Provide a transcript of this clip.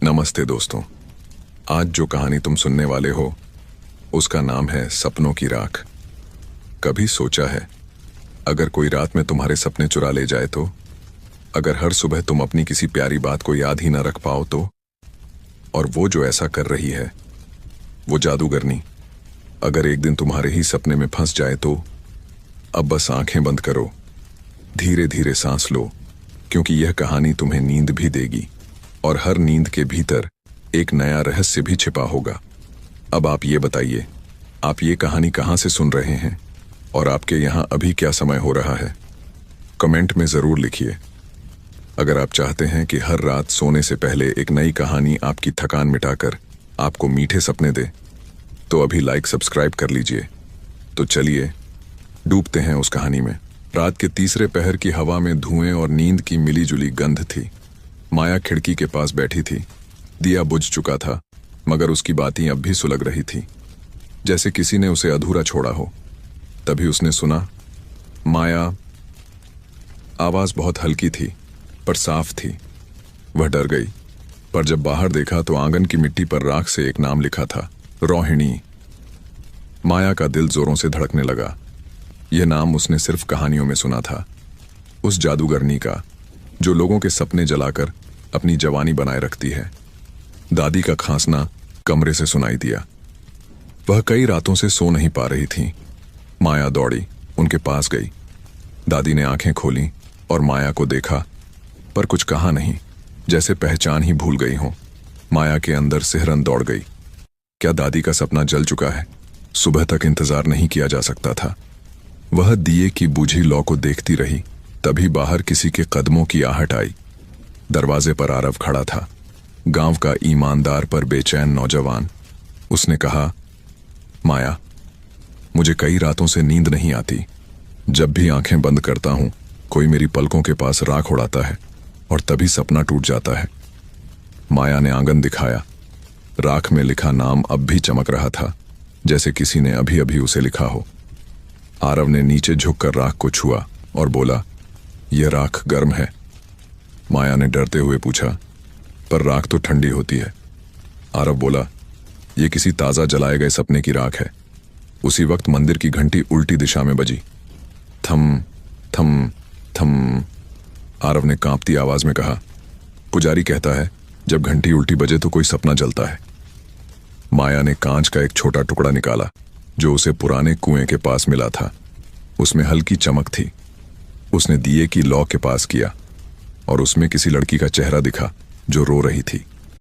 नमस्ते दोस्तों। आज जो कहानी तुम सुनने वाले हो उसका नाम है सपनों की राख। कभी सोचा है अगर कोई रात में तुम्हारे सपने चुरा ले जाए तो? अगर हर सुबह तुम अपनी किसी प्यारी बात को याद ही ना रख पाओ तो? और वो जो ऐसा कर रही है, वो जादूगरनी, अगर एक दिन तुम्हारे ही सपने में फंस जाए तो? अब बस आंखें बंद करो, धीरे धीरे सांस लो, क्योंकि यह कहानी तुम्हें नींद भी देगी और हर नींद के भीतर एक नया रहस्य भी छिपा होगा। अब आप ये बताइए, आप ये कहानी कहाँ से सुन रहे हैं और आपके यहाँ अभी क्या समय हो रहा है? कमेंट में ज़रूर लिखिए। अगर आप चाहते हैं कि हर रात सोने से पहले एक नई कहानी आपकी थकान मिटाकर आपको मीठे सपने दे, तो अभी लाइक सब्सक्राइब कर लीजिए। तो चलिए डूबते हैं उस कहानी में। रात के तीसरे पहर की हवा में धुएं और नींद की मिलीजुली गंध थी। माया खिड़की के पास बैठी थी। दिया बुझ चुका था, मगर उसकी बातें अब भी सुलग रही थी, जैसे किसी ने उसे अधूरा छोड़ा हो। तभी उसने सुना, माया। आवाज बहुत हल्की थी पर साफ थी। वह डर गई, पर जब बाहर देखा तो आंगन की मिट्टी पर राख से एक नाम लिखा था, रोहिणी। माया का दिल जोरों से धड़कने लगा। यह नाम उसने सिर्फ कहानियों में सुना था, उस जादूगरनी का जो लोगों के सपने जलाकर अपनी जवानी बनाए रखती है। दादी का खांसना कमरे से सुनाई दिया। वह कई रातों से सो नहीं पा रही थी। माया दौड़ी, उनके पास गई। दादी ने आंखें खोली और माया को देखा, पर कुछ कहा नहीं, जैसे पहचान ही भूल गई हो। माया के अंदर सिहरन दौड़ गई। क्या दादी का सपना जल चुका है? सुबह तक इंतजार नहीं किया जा सकता था। वह दिए की बुझी लौ को देखती रही। तभी बाहर किसी के कदमों की आहट आई। दरवाजे पर आरव खड़ा था, गांव का ईमानदार पर बेचैन नौजवान। उसने कहा, माया, मुझे कई रातों से नींद नहीं आती। जब भी आंखें बंद करता हूं, कोई मेरी पलकों के पास राख उड़ाता है और तभी सपना टूट जाता है। माया ने आंगन दिखाया। राख में लिखा नाम अब भी चमक रहा था, जैसे किसी ने अभी अभी उसे लिखा हो। आरव ने नीचे झुककर राख को छुआ और बोला, यह राख गर्म है। माया ने डरते हुए पूछा, पर राख तो ठंडी होती है। आरव बोला, यह किसी ताजा जलाए गए सपने की राख है। उसी वक्त मंदिर की घंटी उल्टी दिशा में बजी। थम थम थम। आरव ने कांपती आवाज में कहा, पुजारी कहता है जब घंटी उल्टी बजे तो कोई सपना जलता है। माया ने कांच का एक छोटा टुकड़ा निकाला जो उसे पुराने कुएं के पास मिला था। उसमें हल्की चमक थी। उसने दिए की लौ के पास किया और उसमें किसी लड़की का चेहरा दिखा जो रो रही थी।